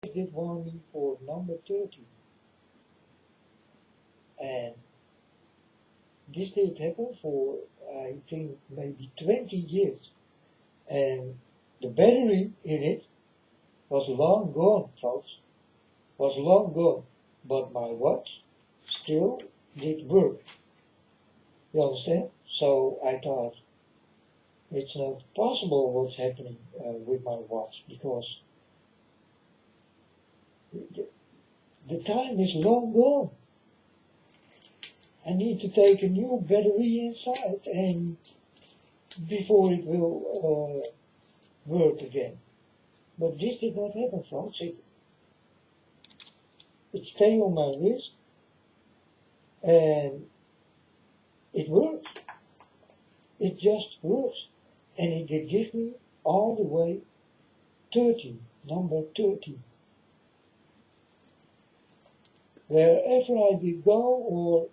did warn me for number 30. And this did happen for, I think, maybe 20 years. And the battery in it was long gone, folks. Was long gone. But my watch still did work. You understand? So I thought, it's not possible what's happening with my watch, because the time is long gone. I need to take a new battery inside and before it will work again. But this did not happen, folks. It stayed on my wrist and it works. It just works. And it did give me all the way 30, number 30. Wherever I did go,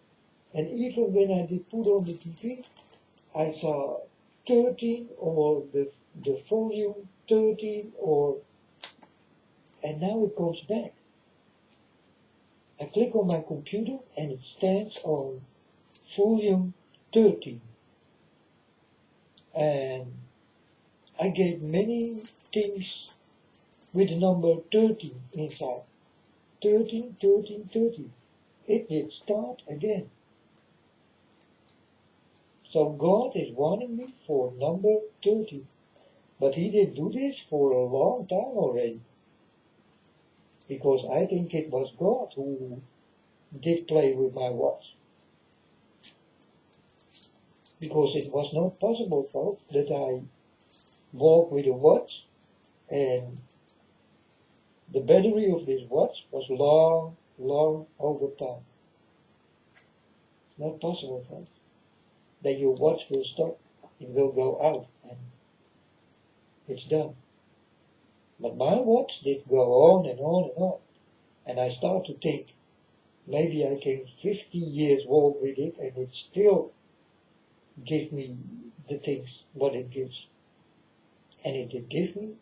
and even when I did put on the TV, I saw 13 or the volume 13 and now it comes back. I click on my computer and it stands on volume 13. And I gave many things with the number 13 inside. 13, 13, 13. It did start again. So God is warning me for number 30. But he did do this for a long time already. Because I think it was God who did play with my watch. Because it was not possible, folks, that I walk with a watch and the battery of this watch was long over time. It's not possible, folks, that your watch will stop. It will go out and it's done. But my watch did go on and on and on. And I start to think, maybe I can 50 years walk with it and it still gives me the things what it gives. And it did give me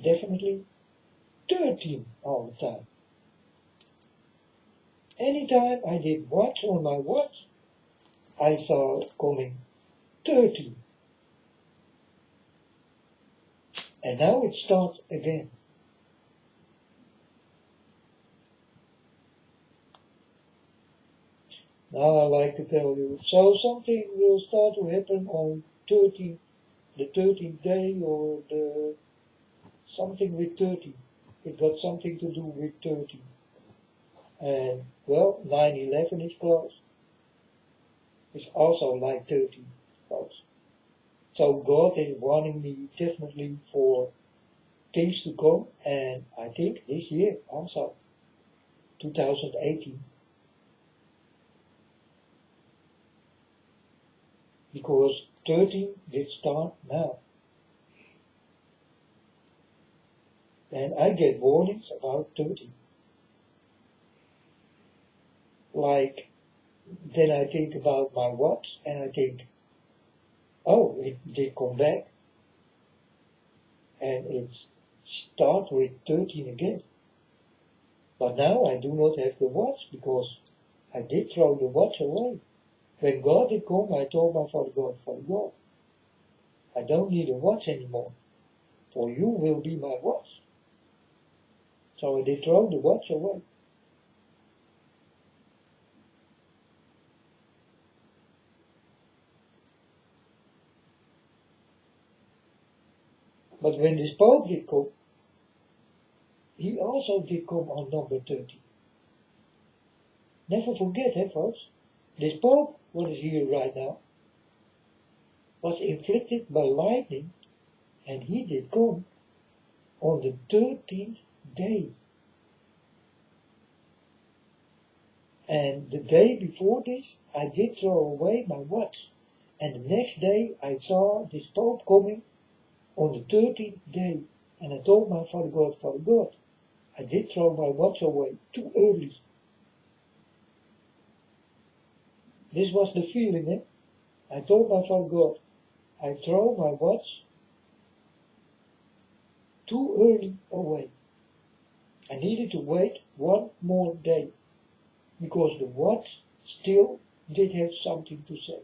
definitely 13 all the time. Anytime I did watch on my watch, I saw coming 13. And now it starts again. Now I like to tell you, so something will start to happen on the 13th day, or something with 30. It got something to do with 30. And, well, 9/11 is close. It's also like 30, folks. So God is warning me definitely for things to come, and I think this year also, 2018. Because 13 did start now. And I get warnings about 30. Like, then I think about my watch and I think, oh, it did come back. And it starts with 13 again. But now I do not have the watch because I did throw the watch away. When God did come, I told my Father God, I don't need a watch anymore, for you will be my watch. So I did throw the watch away. But when this Pope did come, he also did come on number 30. Never forget, folks, this Pope, what is here right now, was inflicted by lightning, and he did come on the 13th day. And the day before this, I did throw away my watch. And the next day, I saw this Pope coming on the 13th day. And I told my Father God, I did throw my watch away too early. This was the feeling, I told my Father God, I throw my watch too early away. I needed to wait one more day, because the watch still did have something to say.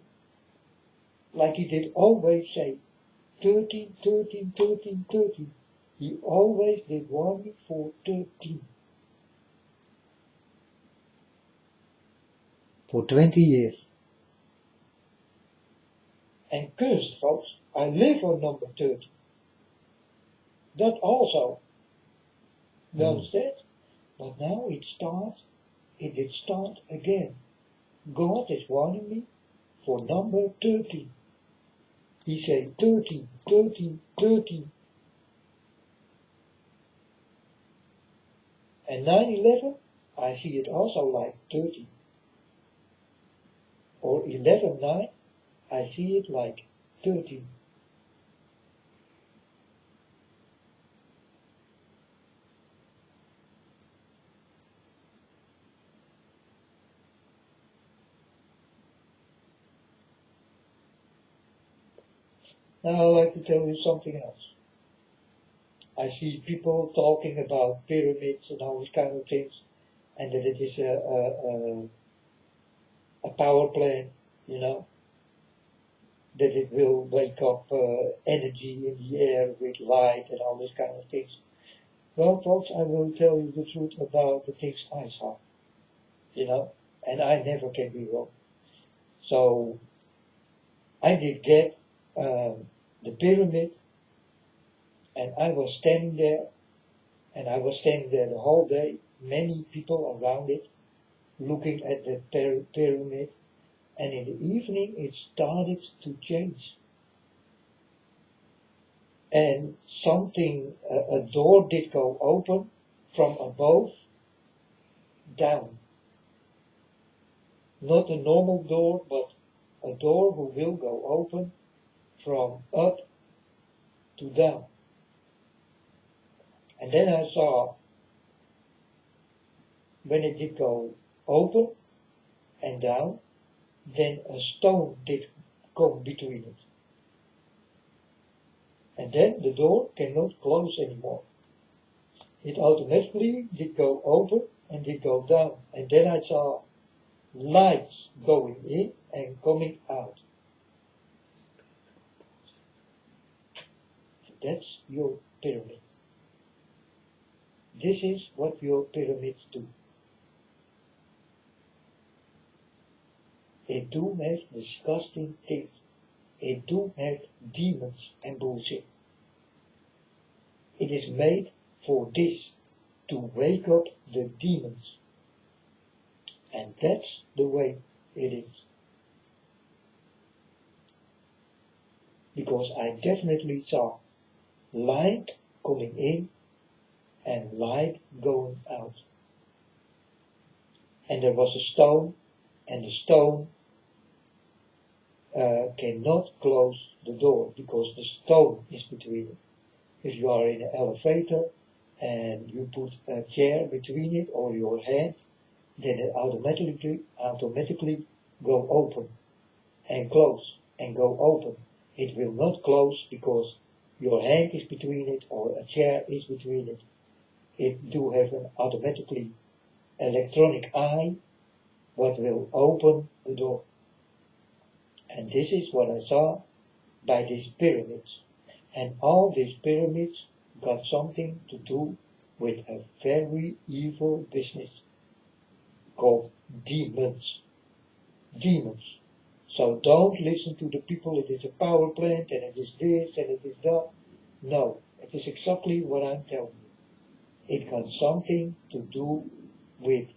Like he did always say, 13, 13, 13, 13. He always did warn me for 13. For 20 years. And cursed, folks, I live on number 30. That also, you understand? But now it did start again. God is warning me for number 13. He said 13, 13, 13. And 9/11, I see it also like 13. Or 11/9, I see it like 13. Now I'd like to tell you something else. I see people talking about pyramids and all these kind of things, and that it is a power plant, that it will wake up energy in the air with light and all these kind of things. Well, folks, I will tell you the truth about the things I saw, and I never can be wrong. So, I did get the pyramid, and I was standing there, the whole day, many people around it, looking at the pyramid, and in the evening it started to change. And something, a door did go open from above down. Not a normal door, but a door who will go open from up to down. And then I saw, when it did go open and down, then a stone did come between it. And then the door cannot close anymore. It automatically did go open and did go down. And then I saw lights going in and coming out. That's your pyramid. This is what your pyramids do. It do have disgusting things. It do have demons and bullshit. It is made for this, to wake up the demons. And that's the way it is. Because I definitely saw light coming in and light going out. And there was a stone, and the stone cannot close the door because the stone is between it. If you are in an elevator and you put a chair between it or your hand, then it automatically go open and close and go open. It will not close because your hand is between it or a chair is between it. It do have an automatically electronic eye what will open the door. And this is what I saw by these pyramids. And all these pyramids got something to do with a very evil business called demons. Demons. So don't listen to the people, it is a power plant and it is this and it is that. No, it is exactly what I'm telling you. It got something to do with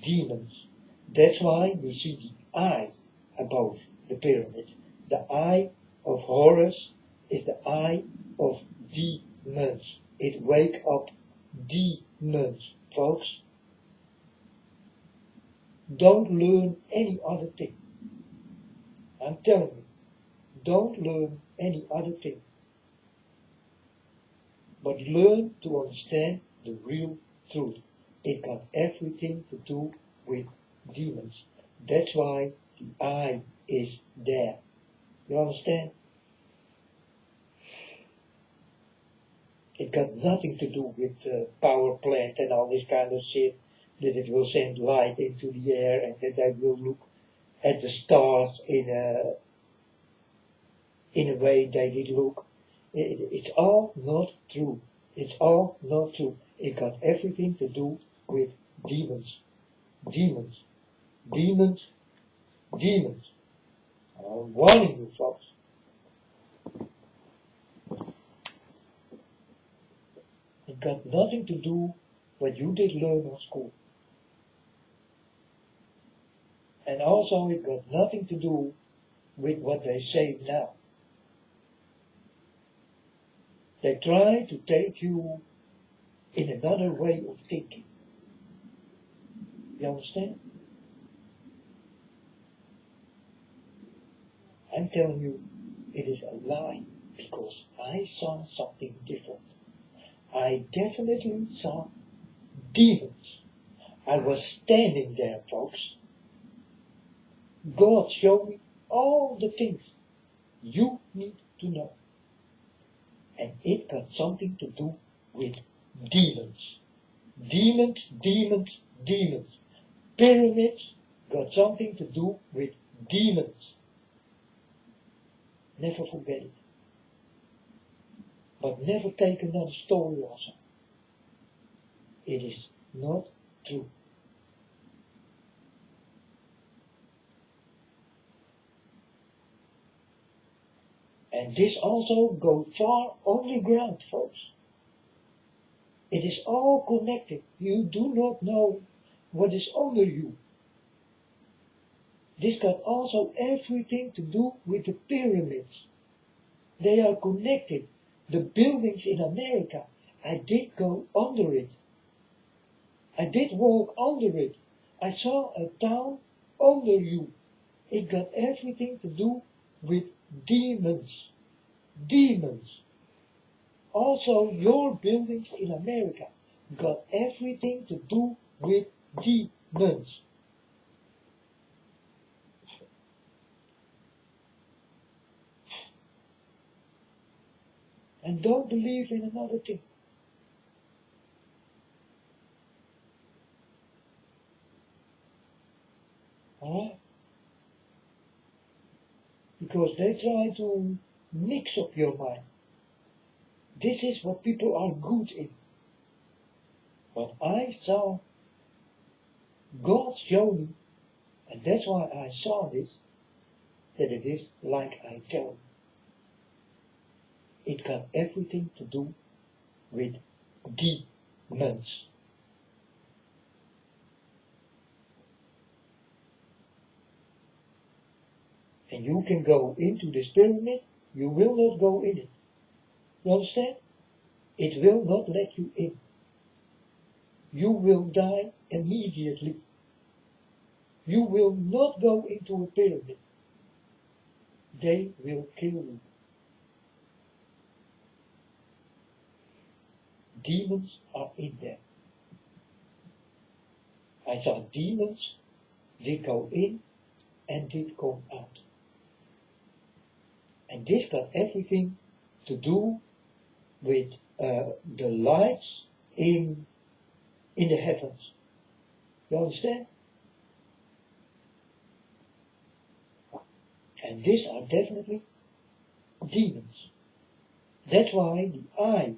demons. That's why you see the eye above the pyramid. The eye of Horus is the eye of demons. It wake up demons, folks. Don't learn any other thing. I'm telling you, don't learn any other thing. But learn to understand the real truth. It got everything to do with demons. That's why the eye is there. You understand? It got nothing to do with power plant and all this kind of shit, that it will send light into the air and that they will look at the stars in a way they did look. It's all not true. It's all not true. It got everything to do with demons. Demons. Demons. Demons. I'm warning you, folks. It got nothing to do what you did learn on school. And also it got nothing to do with what they say now. They try to take you in another way of thinking. You understand? I'm telling you, it is a lie, because I saw something different. I definitely saw demons. I was standing there, folks. God showed me all the things you need to know. And it got something to do with demons. Demons, demons, demons. Pyramids got something to do with demons. Never forget it. But never take another story also. It is not true. And this also goes far underground, folks. It is all connected. You do not know what is under you. This got also everything to do with the pyramids. They are connected. The buildings in America, I did go under it. I did walk under it. I saw a town under you. It got everything to do with demons. Demons. Also, your buildings in America got everything to do with demons. And don't believe in another thing. Alright? Because they try to mix up your mind. This is what people are good in. But I saw God show me, and that's why I saw this, that it is like I tell you. It got everything to do with demons. And you can go into this pyramid, you will not go in it. You understand? It will not let you in. You will die immediately. You will not go into a pyramid. They will kill you. Demons are in there. I saw demons did go in and did come out. And this got everything to do with the lights in the heavens. You understand? And these are definitely demons. That's why the eye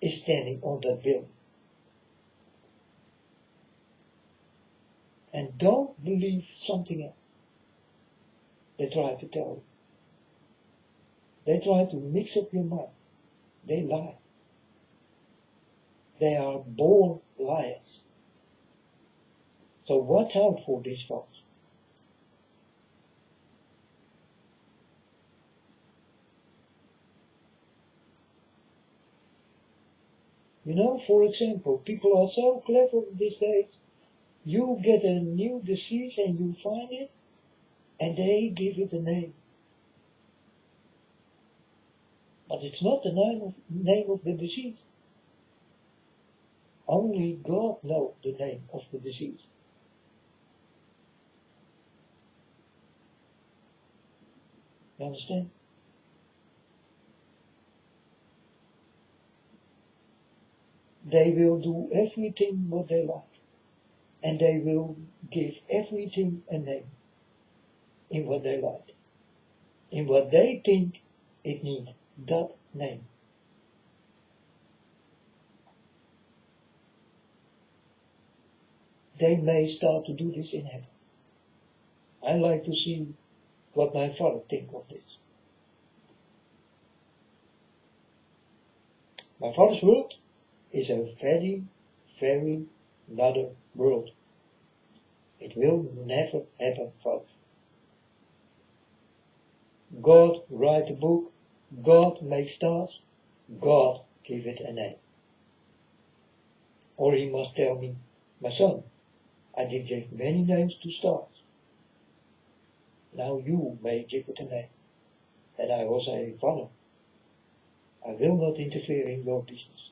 is standing on that building. And don't believe something else they try to tell you. They try to mix up your mind. They lie. They are born liars. So watch out for these folks. You know, for example, people are so clever these days. You get a new disease and you find it, and they give it a name. But it's not the name of the disease. Only God knows the name of the disease. You understand? they will do everything what they like. And they will give everything a name in what they like. In what they think it needs that name. They may start to do this in heaven. I like to see what my father thinks of this. My father's world is a very, very another world. It will never happen, folks. God write a book, God make stars, God give it a name. Or he must tell me, my son, I did give many names to stars. Now you may give it a name. And I will say, Father, I will not interfere in your business.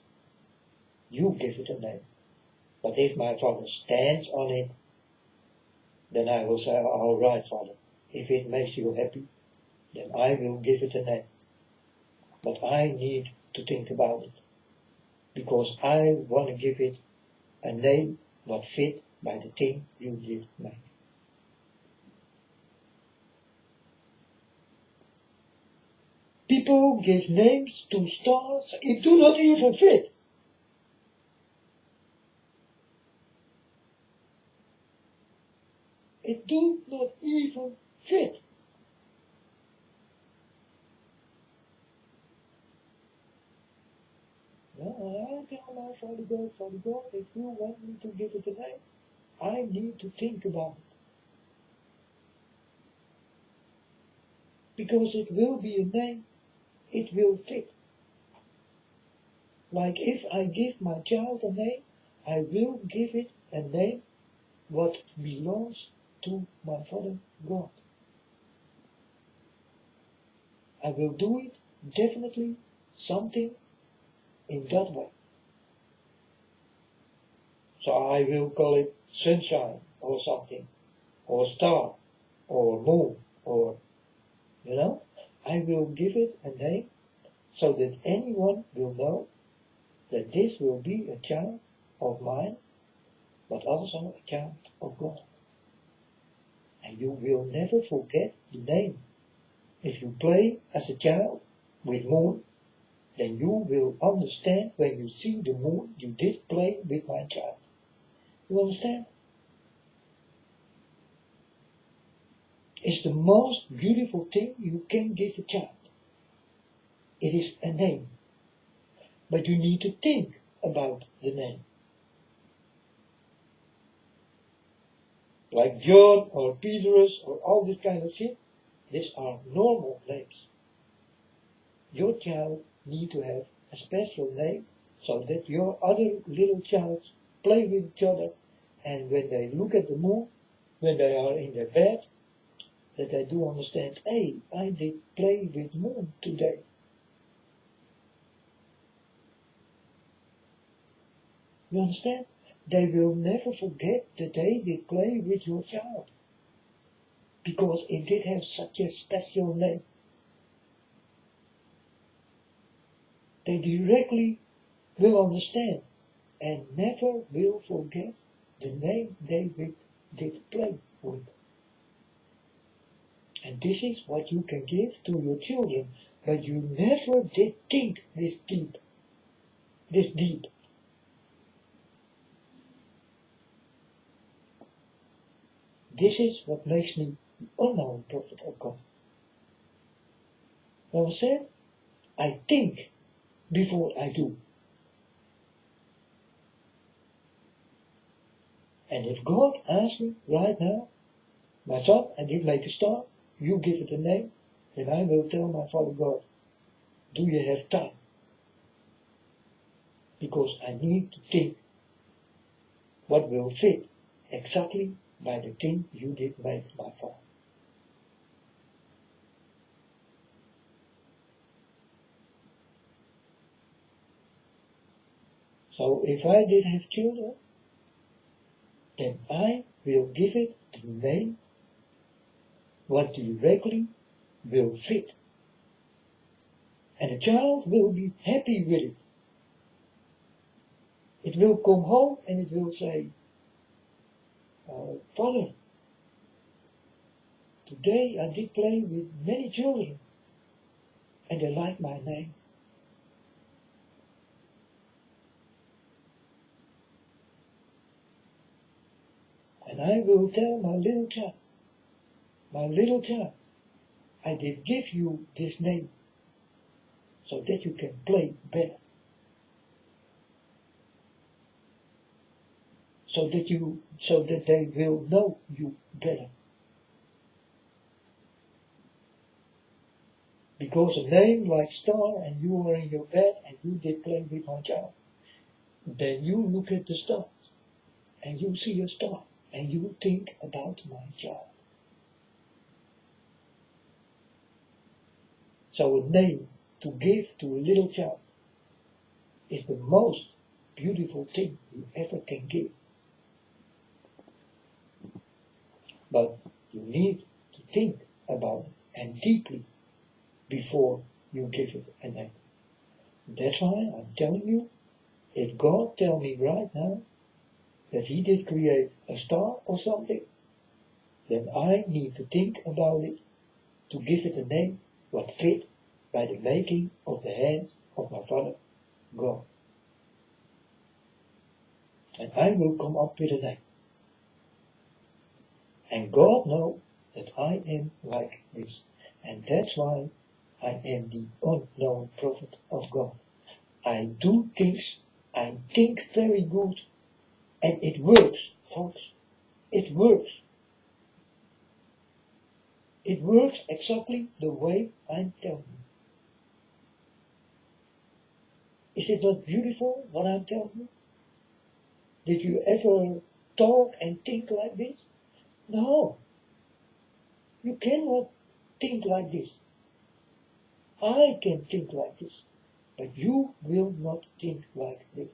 You give it a name. But if my father stands on it, then I will say, all right, Father, if it makes you happy, then I will give it a name. But I need to think about it, because I want to give it a name what fit by the thing you did make. People give names to stars, it do not even fit. It do not even fit. I tell my Father God, if you want me to give it a name, I need to think about it. Because it will be a name, it will fit. Like if I give my child a name, I will give it a name what belongs to my Father God. I will do it definitely something in that way. So I will call it sunshine or something, or star, or moon, or, I will give it a name so that anyone will know that this will be a child of mine, but also a child of God. And you will never forget the name. If you play as a child with moon, then you will understand when you see the moon you did play with my child. You understand? It's the most beautiful thing you can give a child. It is a name. But you need to think about the name. Like John or Petrus or all this kind of shit, these are normal names. Your child need to have a special name so that your other little child play with each other, and when they look at the moon, when they are in their bed, that they do understand, hey, I did play with moon today. You understand? They will never forget that they did play with your child, because it did have such a special name. They directly will understand and never will forget the name they did play with. And this is what you can give to your children, but you never did think this deep. This is what makes me the unknown prophet of God. You understand? I think before I do. And if God asks me right now, my son, I did make a star, you give it a name, then I will tell my Father God, do you have time? Because I need to think what will fit exactly by the thing you did make, my Father. So if I did have children, then I will give it the name what directly will fit. And the child will be happy with it. It will come home and it will say, Father, today I did play with many children and they like my name. And I will tell my little child, I did give you this name so that you can play better. So that they will know you better. Because a name like star and you are in your bed and you did play with my child, then you look at the stars and you see a star and you think about my child. So a name to give to a little child is the most beautiful thing you ever can give. But you need to think about it and deeply before you give it a name. That's why I'm telling you, if God tell me right now that He did create a star or something, then I need to think about it to give it a name what fit by the making of the hands of my Father God. And I will come up with a name. And God knows that I am like this. And that's why I am the unknown prophet of God. I do things, I think very good, and it works, folks. It works. It works exactly the way I'm telling you. Is it not beautiful what I'm telling you? Did you ever talk and think like this? No. You cannot think like this. I can think like this. But you will not think like this.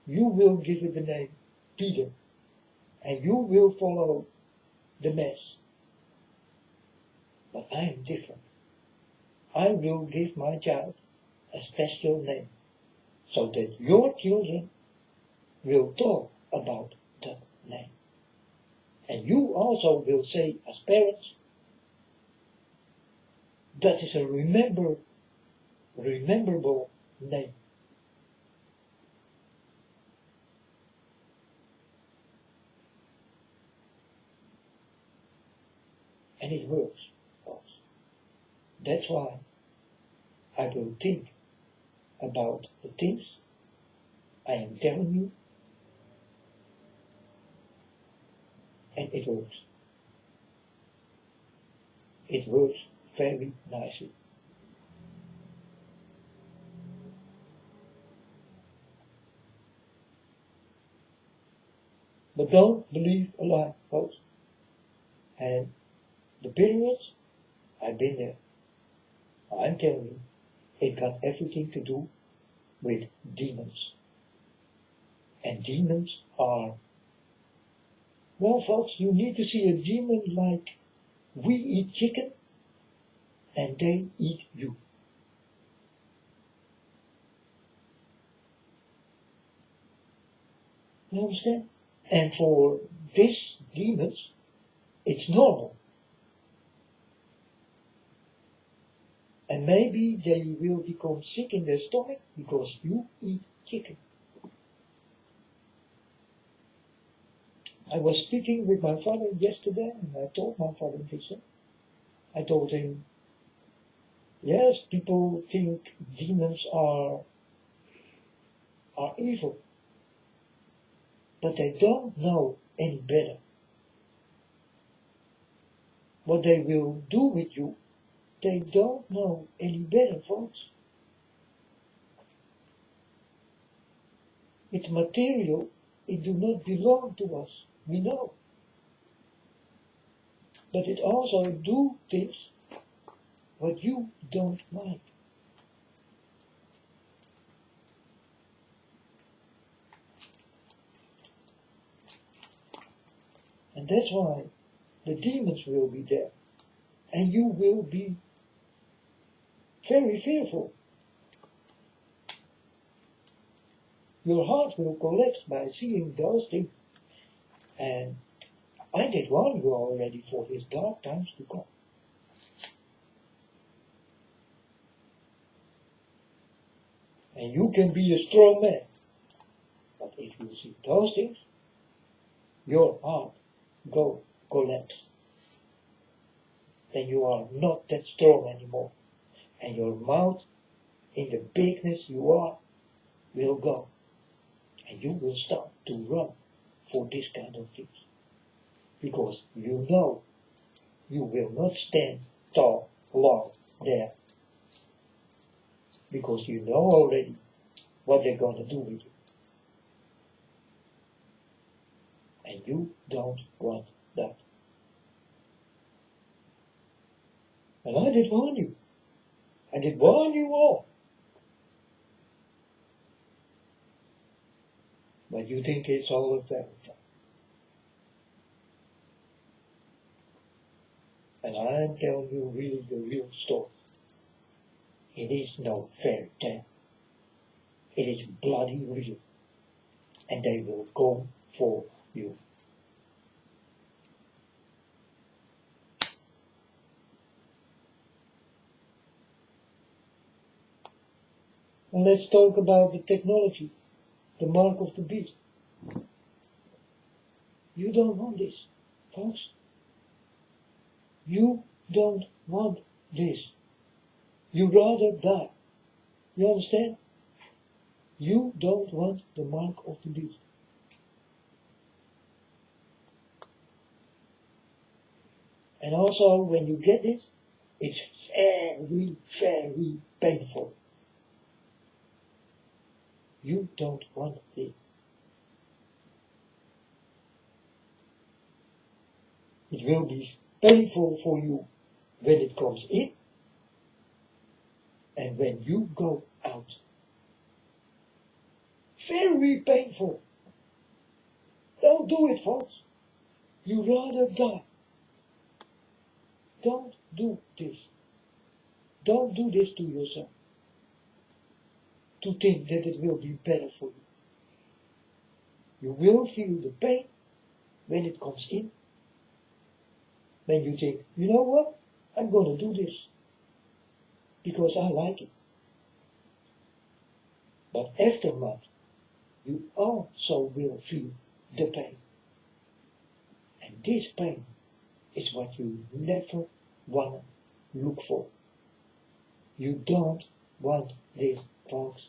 You will give it the name Peter. And you will follow the mess. But I am different. I will give my child a special name. So that your children will talk about that name. And you also will say as parents, that is a rememberable name. And it works, folks. That's why I will think about the things I am telling you, and it works. It works very nicely. But don't believe a lie, folks. And the periods, I've been there. I'm telling you, it got everything to do with demons. And demons are, well, folks, you need to see a demon like we eat chicken and they eat you. You understand? And for these demons, it's normal. And maybe they will become sick in their stomach because you eat chicken. I was speaking with my father yesterday and I told my father this. I told him, yes, people think demons are evil. But they don't know any better. What they will do with you, they don't know any better, folks. It's material, it do not belong to us, we know. But it also do things what you don't like. And that's why the demons will be there. And you will be very fearful. Your heart will collapse by seeing those things. And I did warn you already for these dark times to come. And you can be a strong man. But if you see those things, your heart go collapse. Then you are not that strong anymore. And your mouth, in the bigness you are, will go. And you will start to run for this kind of things. Because you know you will not stand tall long there. Because you know already what they're going to do with you. And you don't want that. And I did warn you. I did warn you all. But you think it's all a fairy tale. And I'm telling you really the real story. It is no fairy tale. It is bloody real. And they will come for you. And let's talk about the technology, the mark of the beast. You don't want this, folks. You don't want this. You rather die. You understand? You don't want the mark of the beast. And also, when you get this, it's very, very painful. You don't want this. It will be painful for you when it comes in and when you go out. Very painful. Don't do it, folks. You rather die. Don't do this. Don't do this to yourself. To think that it will be better for you. You will feel the pain when it comes in. When you think, you know what? I'm going to do this. Because I like it. But aftermath, you also will feel the pain. And this pain is what you never want to look for. You don't want this, folks.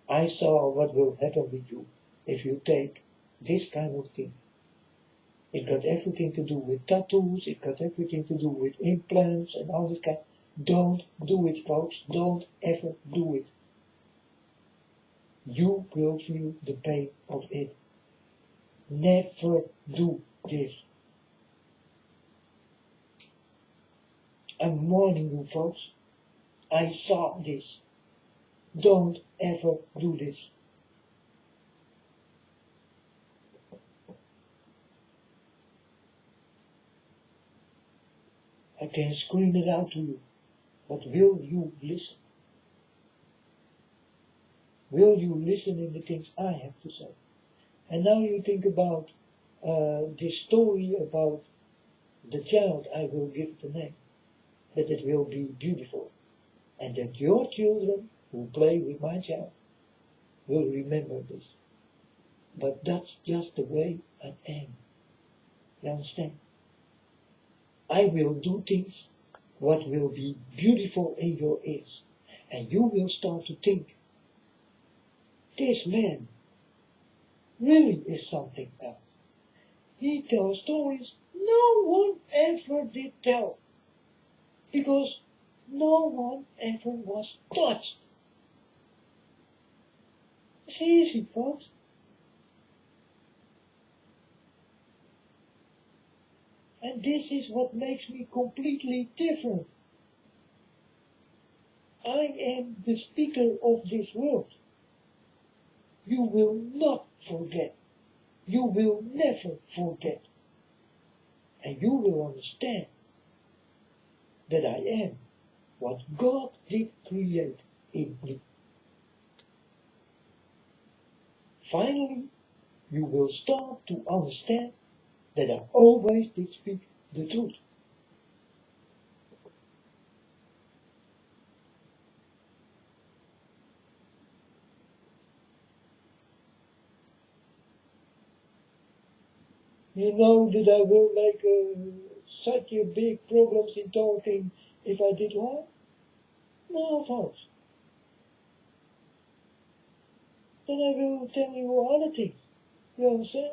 I saw what will happen with you if you take this kind of thing. It got everything to do with tattoos, it got everything to do with implants and all this kind. Don't do it, folks. Don't ever do it. You will feel the pain of it. Never do this. I'm warning you, folks. I saw this. Don't ever do this. I can scream it out to you, but will you listen? Will you listen in the things I have to say? And now you think about this story about the child I will give the name, that it will be beautiful, and that your children who play with my child will remember this. But that's just the way I am. You understand? I will do things what will be beautiful in your ears, and you will start to think, this man really is something else. He tells stories no one ever did tell, because no one ever was touched. It's easy, folks. And this is what makes me completely different. I am the speaker of this world. You will not forget. You will never forget. And you will understand that I am what God did create in me. finally you will start to understand that I always did speak the truth. You know that I will make such a big problems in talking if I did lie? No, folks. Then I will tell you other things. You understand?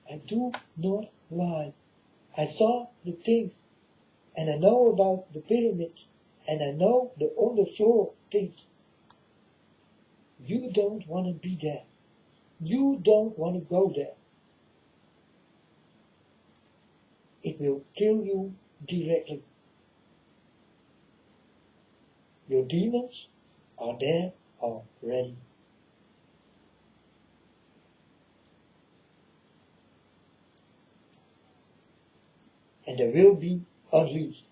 I do not lie. I saw the things, and I know about the pyramids, and I know the on the floor things. You don't want to be there. You don't want to go there. It will kill you directly. Your demons are there already. And they will be unleashed.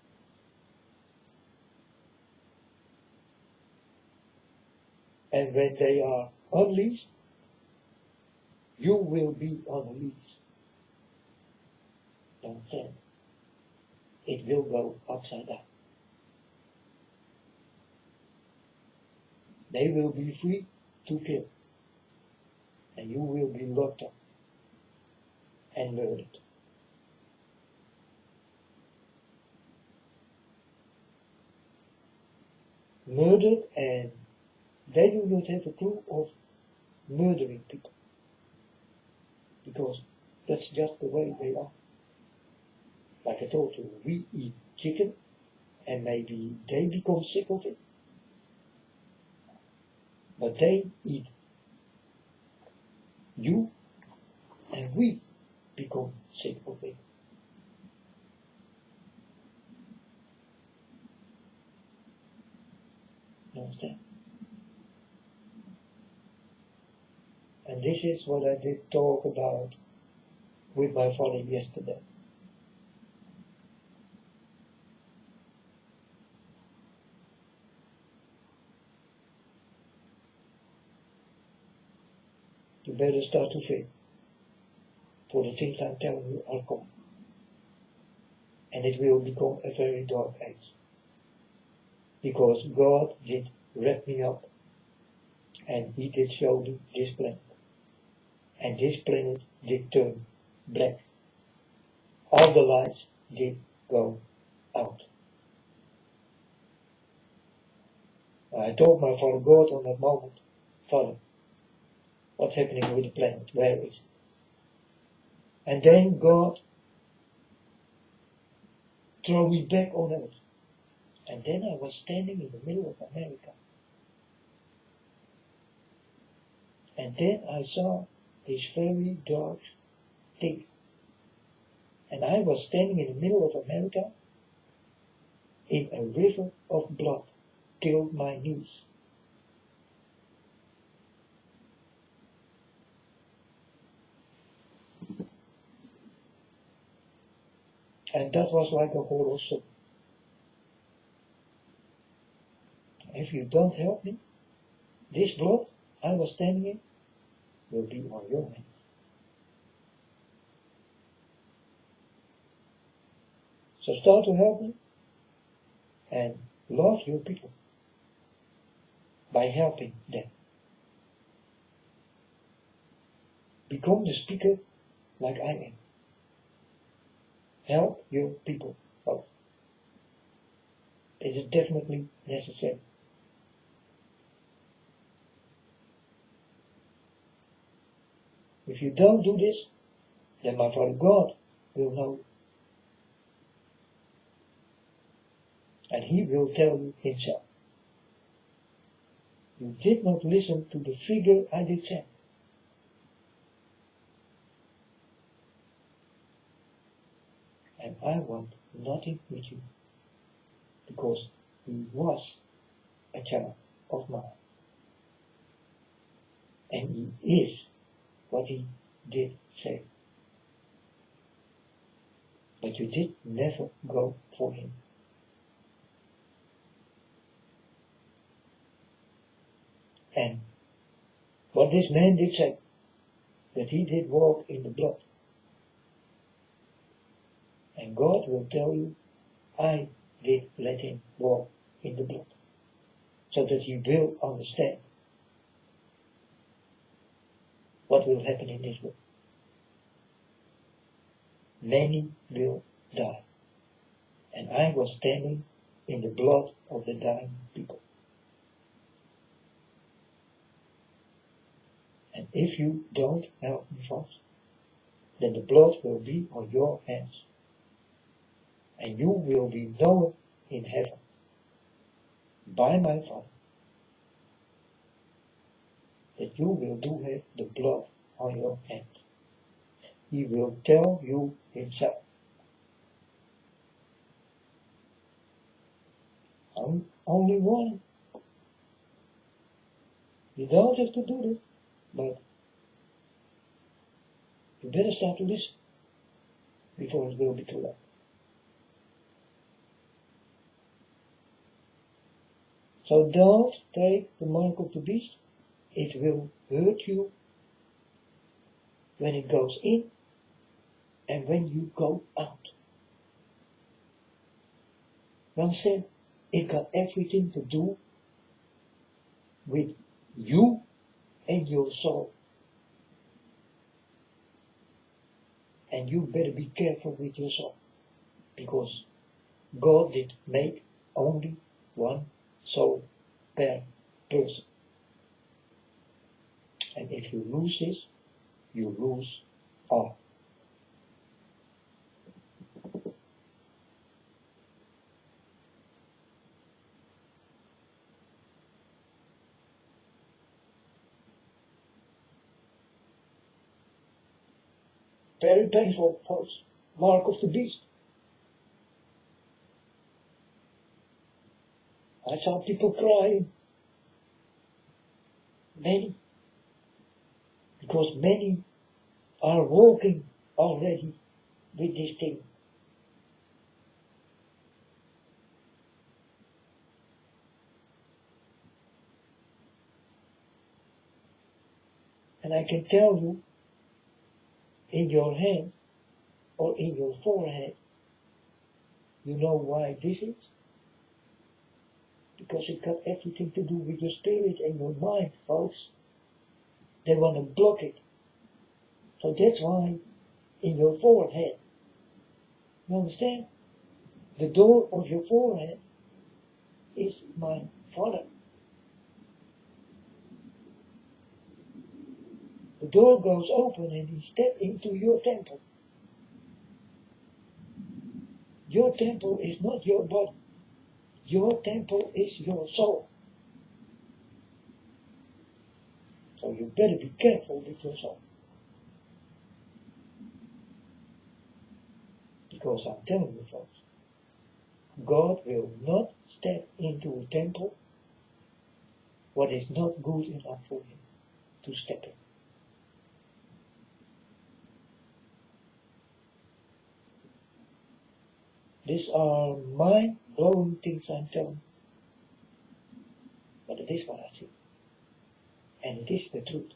And when they are unleashed, you will be unleashed. Understand? It will go upside down. They will be free to kill. And you will be locked up and murdered. Murdered, and they do not have a clue of murdering people. Because that's just the way they are. Like I told you, we eat chicken, and maybe they become sick of it. But they eat you, and we become sick of it. You understand? And this is what I did talk about with my father yesterday. You better start to think, for the things I'm telling you are coming. And it will become a very dark age. Because God did wrap me up, and He did show me this planet. And this planet did turn black. All the lights did go out. I told my Father God on that moment, Father, what's happening with the planet? Where is it? And then God threw me back on earth. And then I was standing in the middle of America. And then I saw this very dark thing. And I was standing in the middle of America in a river of blood till my knees. And that was like a horror story. If you don't help me, this blood I was standing in will be on your hands. So start to help me and love your people by helping them. Become the speaker like I am. Help your people out. It is definitely necessary. If you don't do this, then my Father God will know. And He will tell you Himself. You did not listen to the figure I did send. And I want nothing with you, because He was a child of mine. And He is what He did say. But you did never go for Him. this man did say that he did walk in the blood. And God will tell you, I did let him walk in the blood. So that he will understand what will happen in this world. Many will die. And I was standing in the blood of the dying people. And if you don't help me fast, then the blood will be on your hands. And you will be known in heaven by my Father that you will do have the blood on your hands. He will tell you himself. I'm only one. You don't have to do this, but you better start to listen before it will be too late. So don't take the mark of the beast. It will hurt you when it goes in and when you go out. You understand? It got everything to do with you and your soul. And you better be careful with your soul, because God did make only one soul per person. And if you lose this, you lose all. Very painful post, mark of the beast. I saw people crying. Many. Because many are walking already with this thing. And I can tell you, in your hand or in your forehead, you know why this is? Because it got everything to do with your spirit and your mind, folks. They want to block it. So that's why in your forehead. You understand? The door of your forehead is my Father. The door goes open and he steps into your temple. Your temple is not your body. Your temple is your soul. So you better be careful with your soul. Because I'm telling you folks, God will not step into a temple what is not good enough for him to step in. These are mind-blowing things I'm telling you. But it is what I see. And it is the truth.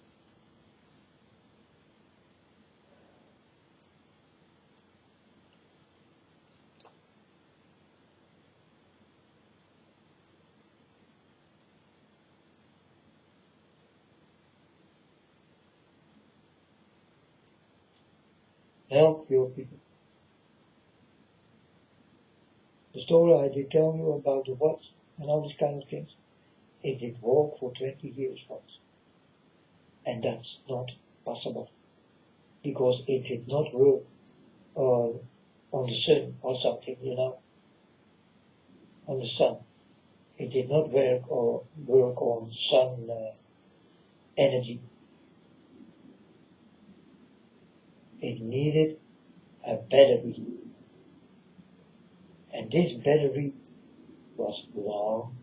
Help your people. The story I did tell you about the watch and all these kind of things, it did work for 20 years, folks. And that's not possible. Because it did not work on the sun or something, on the sun. It did not work on sun energy. It needed a battery. And this battery was long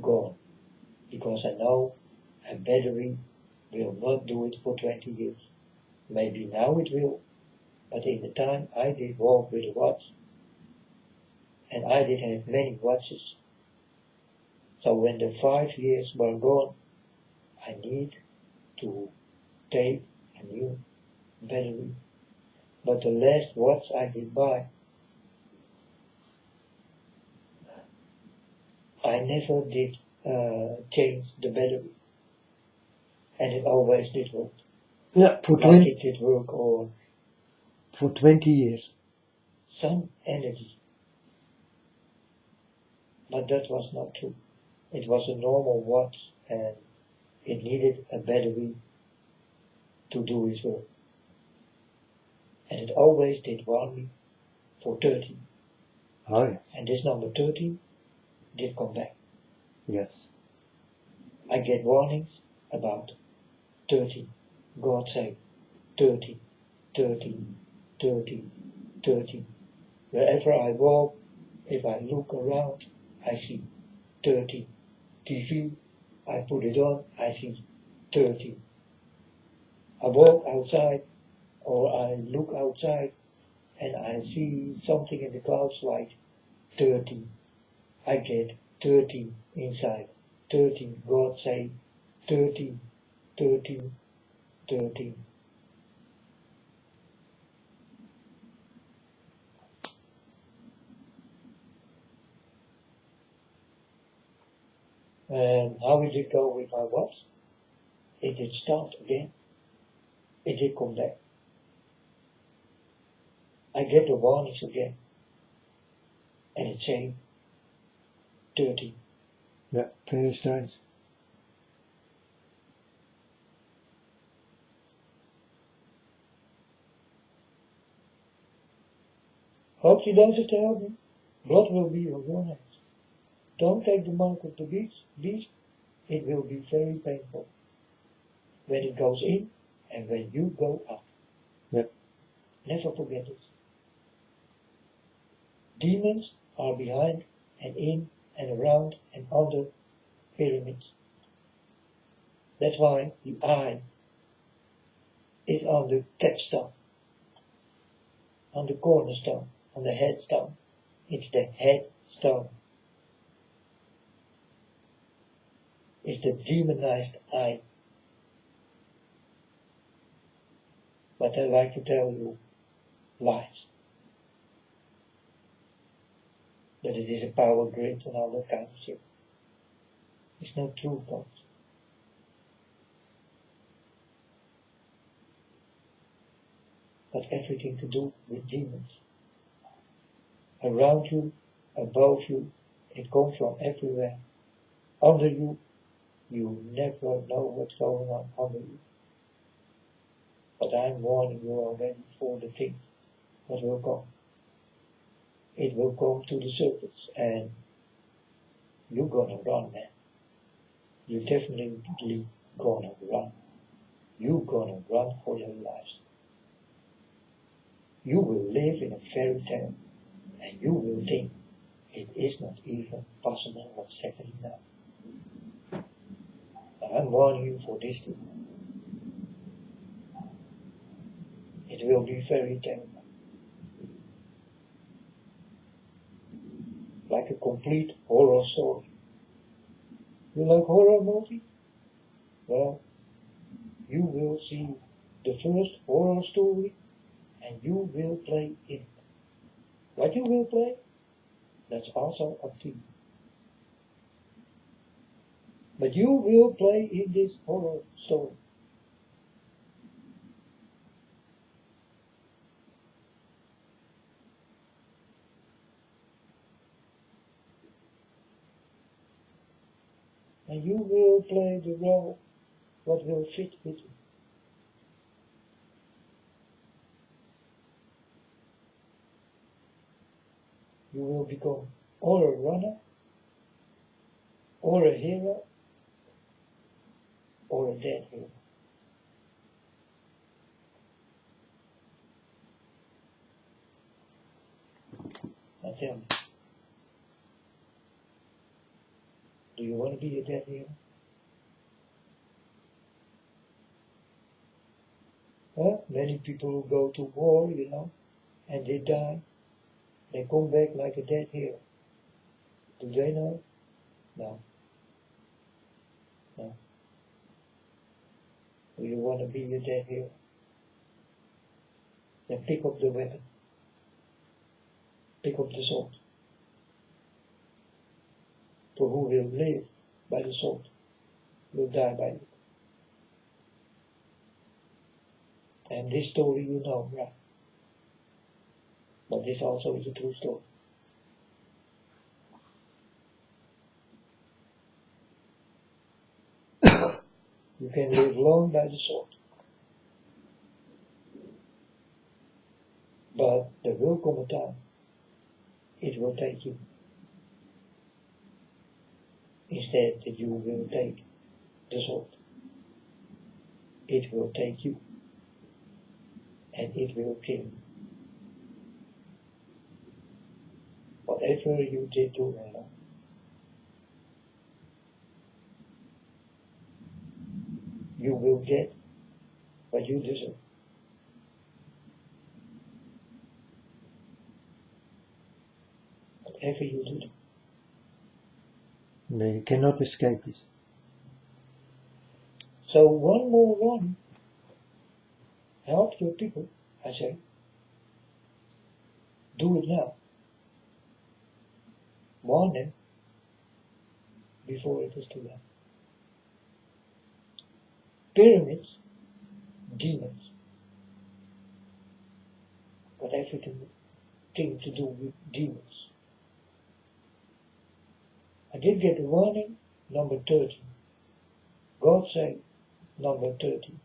gone. Because I know a battery will not do it for 20 years. Maybe now it will, but in the time I did walk with a watch, and I did have many watches, so when the 5 years were gone, I need to take a new battery. But the last watch I did buy, I never did change the battery. And it always did work. Yeah, for Like it did work on for 20 years. some energy. But that was not true. It was a normal watch and it needed a battery to do its work. And it always did warn me for 30. Oh, yeah. And this number 30 did come back. Yes. I get warnings about 30. God say 30, 30, 30, 30. Wherever I walk, if I look around, I see 30. TV, I put it on, I see 30. I walk outside or I look outside and I see something in the clouds like 30. I get 30 inside. 30, God say 30, 30, 30. And how did it go with my watch? It did start again. It did come back. I get the warnings again. And it say 30. Yeah, very strange. Hope you don't tell me. Blood will be on your hands. Don't take the mark of the beast. It will be very painful. When it goes in and when you go out. Yep. Never forget it. Demons are behind and in and around and under pyramids. That's why the eye is on the capstone, on the cornerstone, on the headstone. It's the headstone. It's the demonized eye. But I like to tell you lies. That it is a power grid and all that kind of shit. It's not true, folks. Got everything to do with demons. Around you, above you, it comes from everywhere. Under you, you never know what's going on under you. But I'm warning you already for the things that will come. It will come to the surface and you're gonna run, man. You're definitely gonna run. You're gonna run for your lives. You will live in a fairy tale and you will think it is not even possible what's happening now. I'm warning you for this thing. It will be very terrible. Like a complete horror story. You like horror movies? Well, you will see the first horror story and you will play in it. What you will play, that's also up to you. But you will play in this horror story. And you will play the role what will fit with you. You will become or a runner, or a hero, or a dead hero. Now tell me, do you want to be a dead hero? Huh? Many people who go to war, and they die, they come back like a dead hero. Do they know? No. No. Do you want to be your dead hero? Then pick up the weapon. Pick up the sword. For who will live by the sword will die by it. And this story you know, right? But this also is a true story. You can live long by the sword. But there will come a time it will take you. Instead that you will take the sword. It will take you. And it will kill you. Whatever you did to her, you will get what you deserve. Whatever you do. You cannot escape this. So one more warning. Help your people, I say. Do it now. Warn them before it is too late. Pyramids, demons, got everything to do with demons. I did get the warning, number 13. God said, number 13.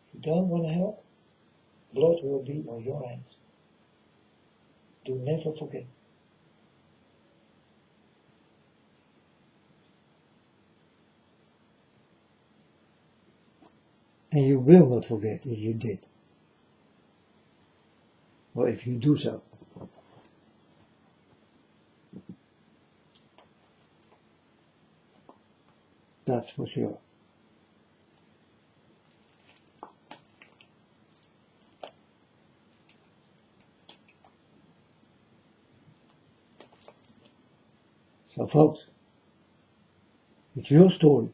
If you don't want to help, blood will be on your hands. Do never forget. And you will not forget if you did. Or if you do so. That's for sure. So folks, it's your story.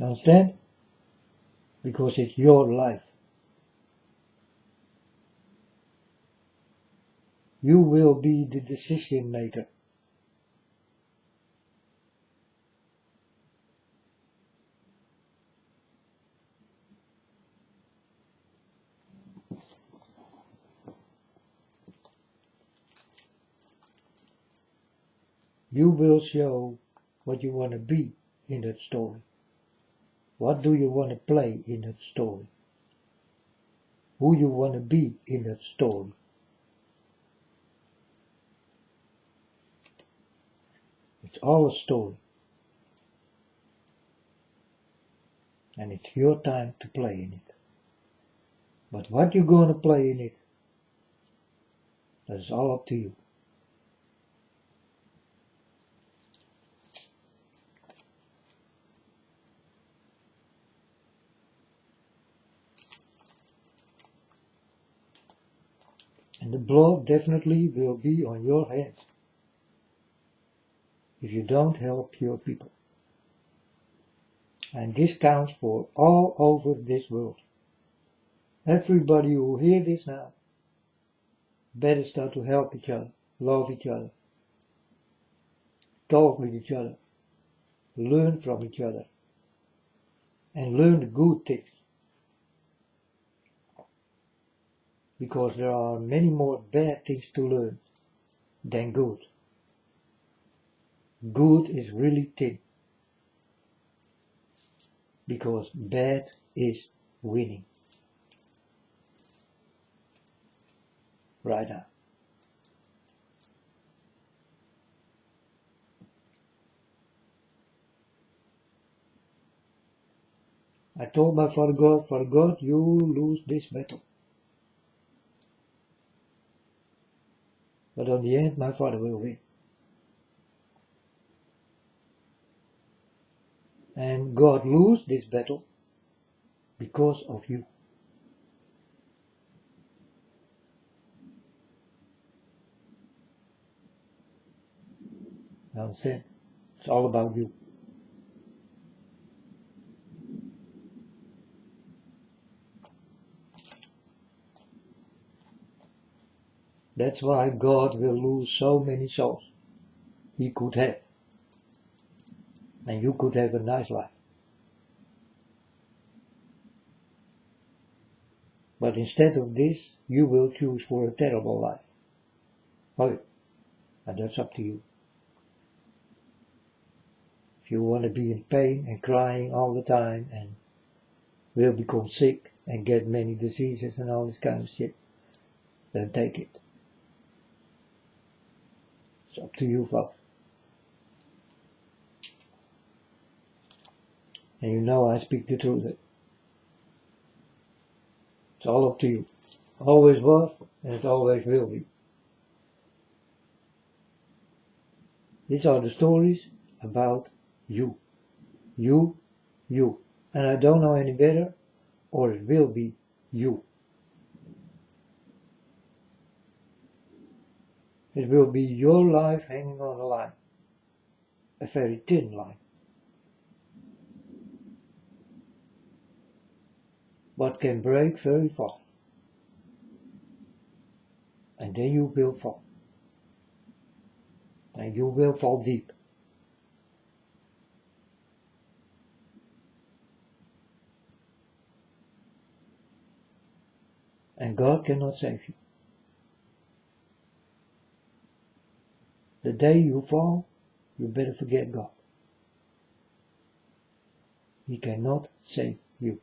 Understand? Because it's your life. You will be the decision maker. You will show what you want to be in that story. What do you want to play in that story? Who you want to be in that story? It's all a story. And it's your time to play in it. But what you're going to play in it, that is all up to you. And the blood definitely will be on your hands if you don't help your people. And this counts for all over this world. Everybody who hear this now better start to help each other, love each other, talk with each other, learn from each other, and learn the good things. Because there are many more bad things to learn than good. Good is really thin. Because bad is winning. Right now. I told my Father God, you lose this battle. But on the end, my Father will win. And God lose this battle because of you. You understand? It's all about you. That's why God will lose so many souls he could have. And you could have a nice life. But instead of this, you will choose for a terrible life. Okay, and that's up to you. If you want to be in pain and crying all the time and will become sick and get many diseases and all this kind of shit, then take it. It's up to you, folks. And you know I speak the truth. It's all up to you. Always was, and it always will be. These are the stories about you. You, you. And I don't know any better, or it will be you. It will be your life hanging on a line. A very thin line. But can break very fast. And then you will fall. And you will fall deep. And God cannot save you. The day you fall, you better forget God. He cannot save you.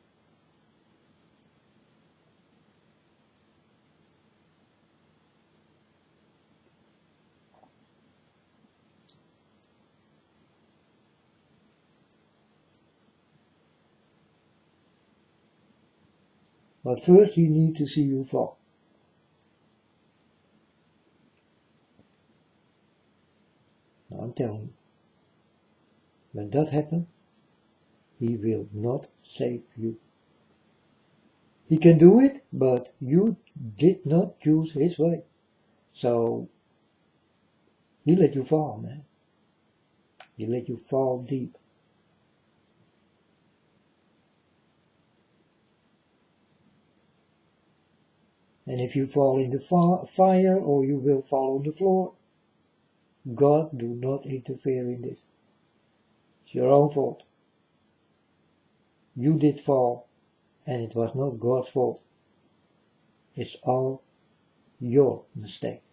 But first he needs to see you fall. Now I'm telling you, when that happens, he will not save you. He can do it, but you did not choose his way. So, he let you fall, man. He let you fall deep. And if you fall in the fire or you will fall on the floor, God do not interfere in this. It's your own fault. You did fall, and it was not God's fault. It's all your mistake.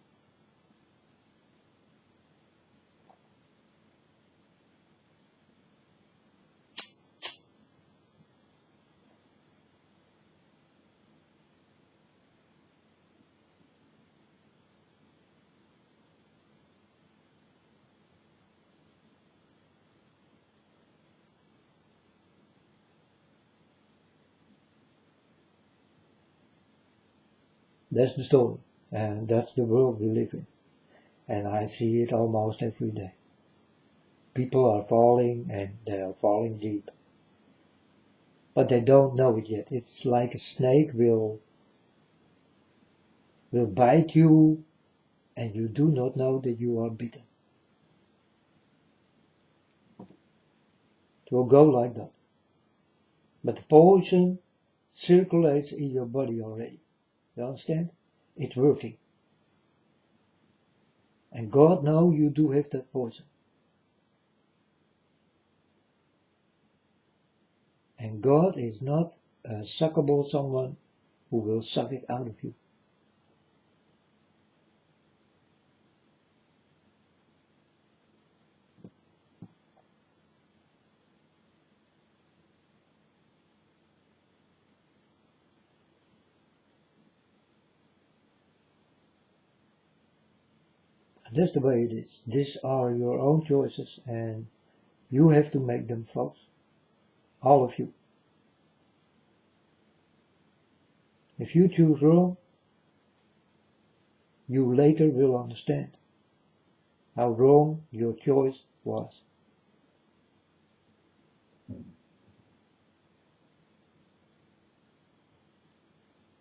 That's the story, and that's the world we live in. And I see it almost every day. People are falling, and they are falling deep. But they don't know it yet. It's like a snake will bite you, and you do not know that you are bitten. It will go like that. But the poison circulates in your body already. You understand? It's working. And God knows you do have that poison. And God is not a suckable someone who will suck it out of you. And that's the way it is. These are your own choices and you have to make them, folks. All of you. If you choose wrong, you later will understand how wrong your choice was.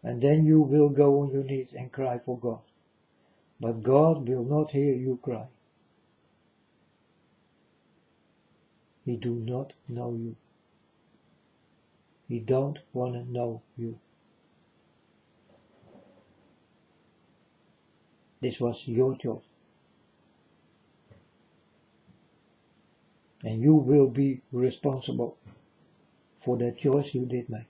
and then you will go on your knees and cry for God. But God will not hear you cry. He do not know you. He don't want to know you. This was your choice. And you will be responsible for that choice you did make.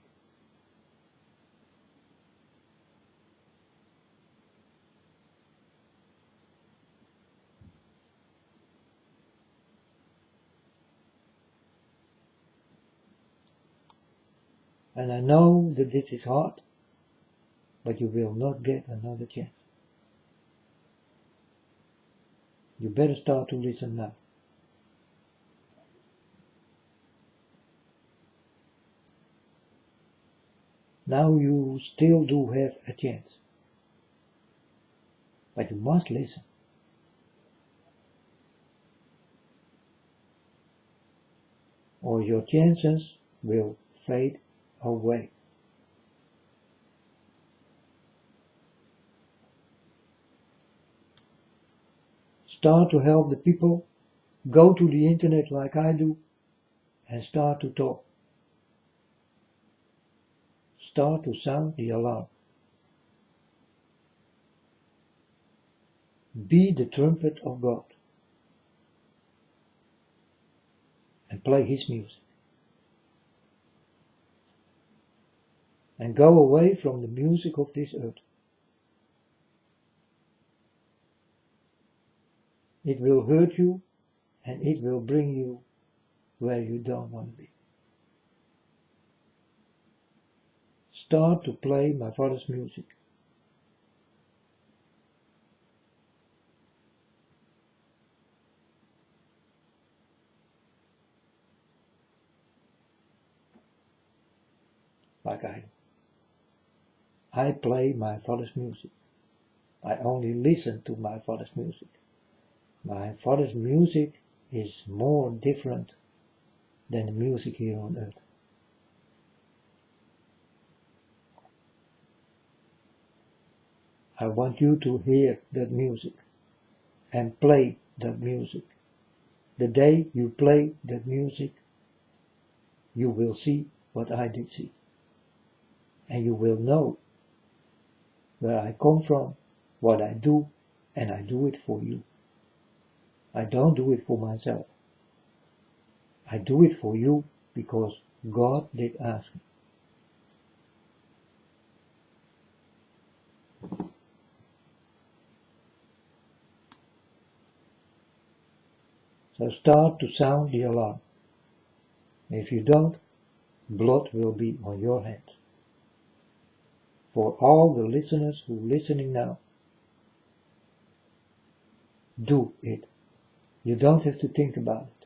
And I know that this is hard, but you will not get another chance. You better start to listen now. Now you still do have a chance. But you must listen. Or your chances will fade away. Start to help the people. Go to the internet like I do and start to talk. Start to sound the alarm. Be the trumpet of God and play His music. And go away from the music of this earth. It will hurt you and it will bring you where you don't want to be. Start to play my Father's music. Like I play my Father's music. I only listen to my Father's music. My Father's music is more different than the music here on earth. I want you to hear that music and play that music. The day you play that music, you will see what I did see. And you will know where I come from, what I do, and I do it for you. I don't do it for myself. I do it for you because God did ask me. So start to sound the alarm. If you don't, blood will be on your hands. For all the listeners who are listening now, do it. You don't have to think about it.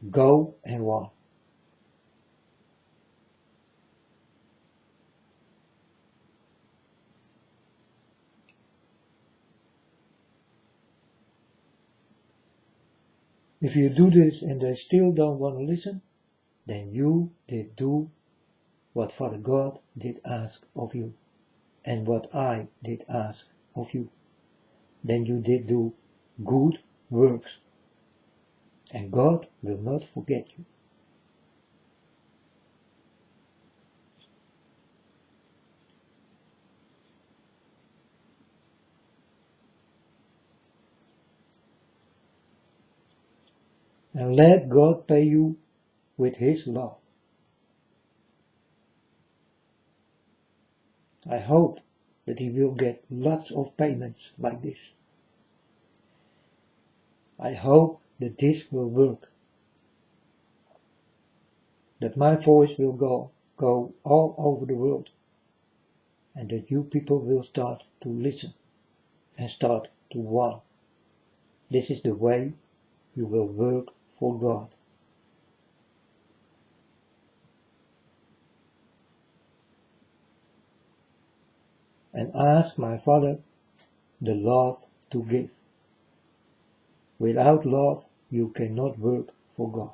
Go and walk. If you do this and they still don't want to listen, then you did do what Father God did ask of you, and what I did ask of you. Then you did do good works, and God will not forget you. And let God pay you with His love. I hope that He will get lots of payments like this. I hope that this will work. That my voice will go all over the world. And that you people will start to listen and start to walk. This is the way you will work for God. And ask my Father the love to give. Without love, you cannot work for God.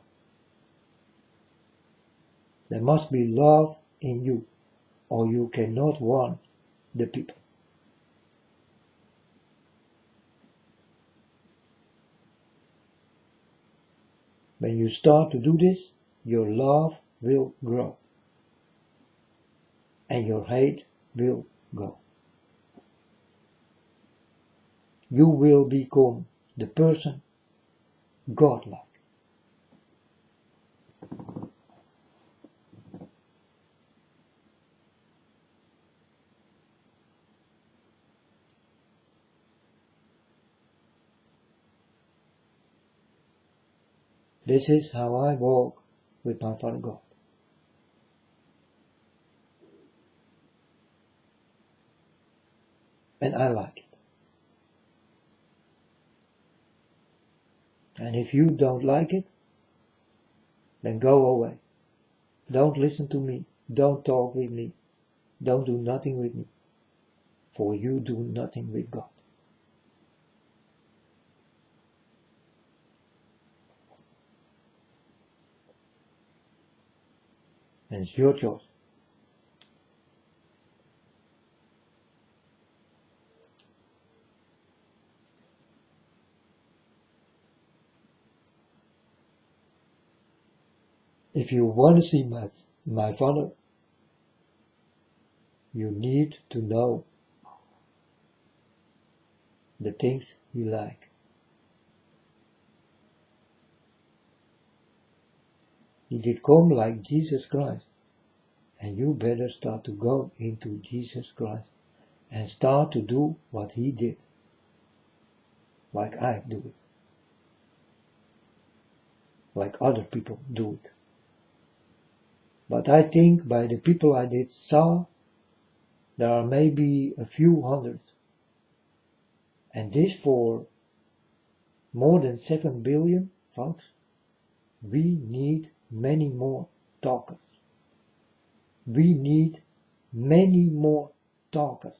There must be love in you, or you cannot want the people. When you start to do this, your love will grow and your hate will go. You will become the person God-like. This is how I walk with my Father God. And I like it. And if you don't like it, then go away. Don't listen to me. Don't talk with me. Don't do nothing with me. For you do nothing with God. And it's your choice. If you want to see my Father, you need to know the things He likes. He did come like Jesus Christ, and you better start to go into Jesus Christ and start to do what He did, like I do it, like other people do it. But I think by the people I did saw, there are maybe a few hundred, and this for more than 7 billion, folks. We need many more talkers. We need many more talkers.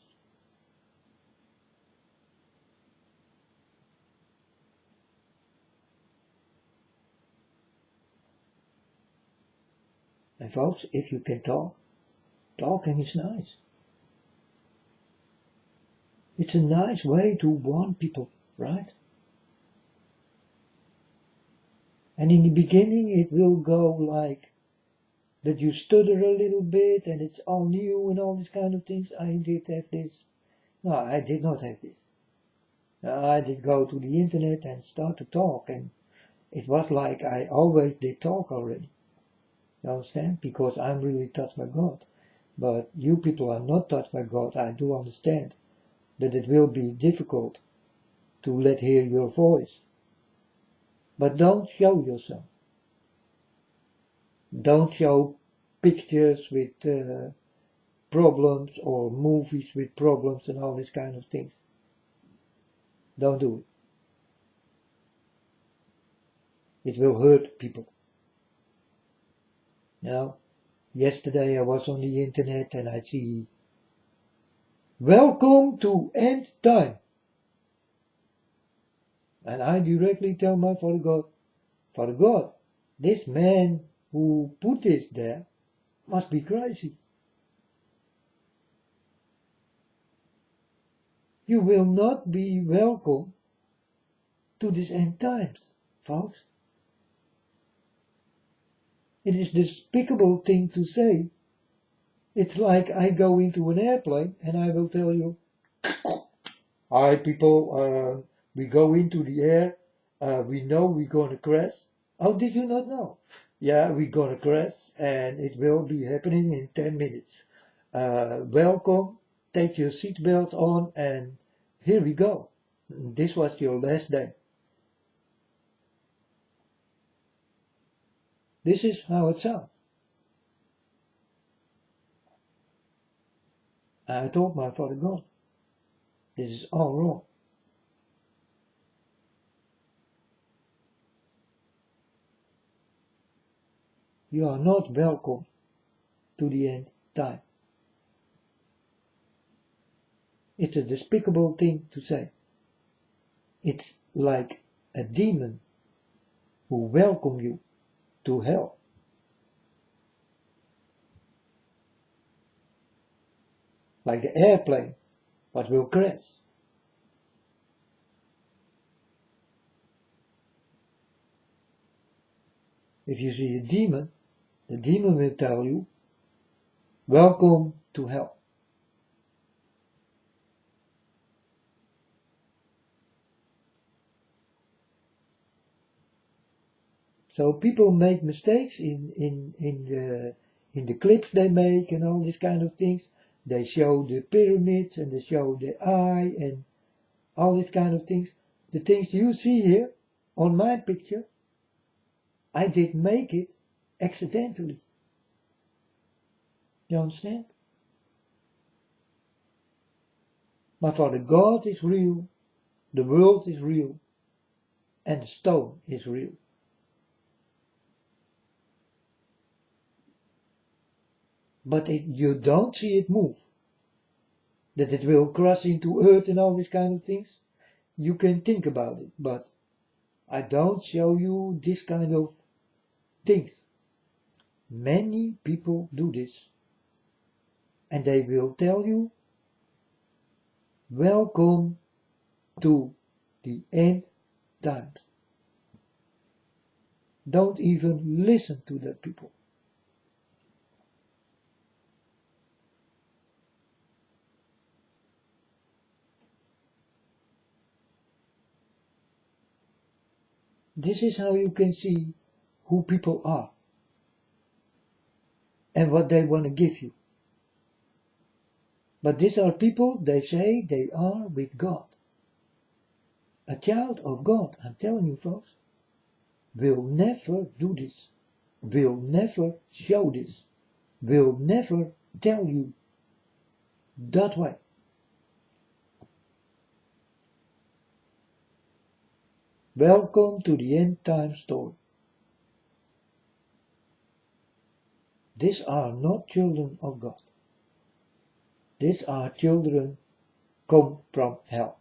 And folks, if you can talk, talking is nice. It's a nice way to warn people, right? And in the beginning it will go like that you stutter a little bit and it's all new and all these kind of things. I did have this. No, I did not have this. I did go to the internet and start to talk, and it was like I always did talk already. You understand? Because I'm really touched by God. But you people are not touched by God. I do understand that it will be difficult to let hear your voice. But don't show yourself. Don't show pictures with problems or movies with problems and all these kind of things. Don't do it. It will hurt people. You know, yesterday I was on the internet and I see, welcome to end time. And I directly tell my Father God, this man who put this there must be crazy. You will not be welcome to this end times, folks. It is a despicable thing to say. It's like I go into an airplane and I will tell you, hi people, we go into the air, we know we're gonna crash. How did you not know? Yeah, we're gonna crash and it will be happening in 10 minutes. Welcome, take your seatbelt on and here we go. This was your last day. This is how it sounds. I told my Father God, this is all wrong. You are not welcome to the end time. It's a despicable thing to say. It's like a demon who welcomes you to hell. like the airplane, what will crash. If you see a demon, the demon will tell you, welcome to hell. So people make mistakes in the clips they make and all these kind of things. They show the pyramids and they show the eye and all these kind of things. The things you see here on my picture, I did make it accidentally. You understand? My Father God is real, the world is real, and the stone is real. But you don't see it move. That it will crash into earth and all these kind of things. You can think about it, but I don't show you this kind of things. Many people do this. And they will tell you, welcome to the end times. Don't even listen to that people. This is how you can see who people are and what they want to give you. But these are people, they say they are with God. A child of God, I'm telling you folks, will never do this, will never show this, will never tell you that way. Welcome to the end time story. These are not children of God. These are children come from hell.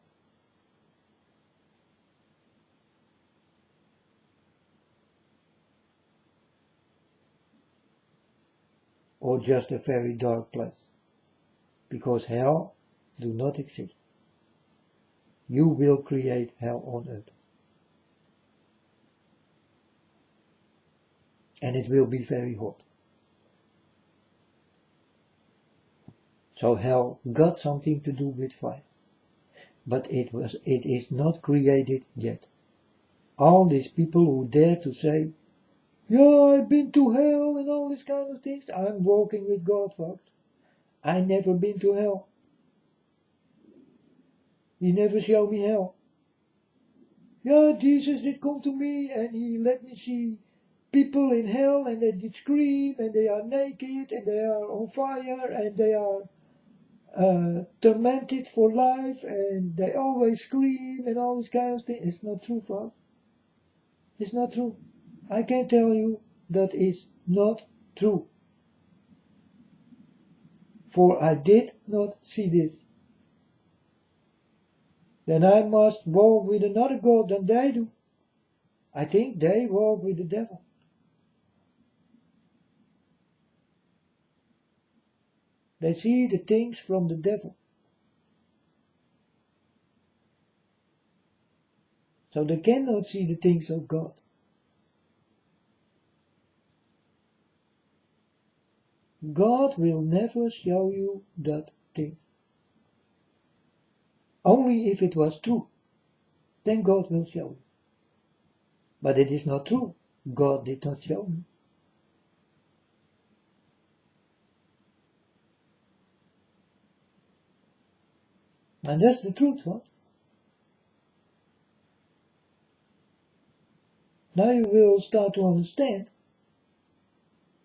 Or just a very dark place. Because hell do not exist. You will create hell on earth. And it will be very hot. So hell got something to do with fire. But it is not created yet. All these people who dare to say, yeah, I've been to hell and all these kind of things. I'm walking with God, folks. I never been to hell. He never showed me hell. Yeah, Jesus did come to me and he let me see people in hell and they did scream and they are naked and they are on fire and they are tormented for life and they always scream and all these kind of things. It's not true, folks. It's not true. I can tell you that is not true. For I did not see this. Then I must walk with another God than they do. I think they walk with the devil. They see the things from the devil. So they cannot see the things of God. God will never show you that thing. Only if it was true. Then God will show you. But it is not true. God did not show me. And that's the truth, what? Now you will start to understand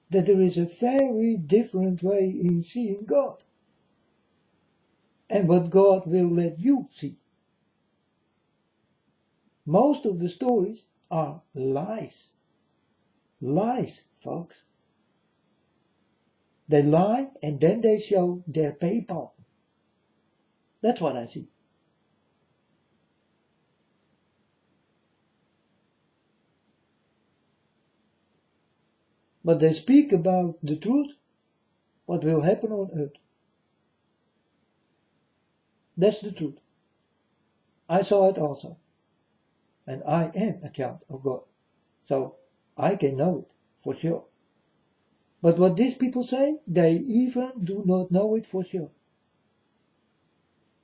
that there is a very different way in seeing God. And what God will let you see. Most of the stories are lies. Lies, folks. They lie and then they show their PayPal. That's what I see. But they speak about the truth, what will happen on earth. That's the truth. I saw it also. And I am a child of God. So I can know it for sure. But what these people say, they even do not know it for sure.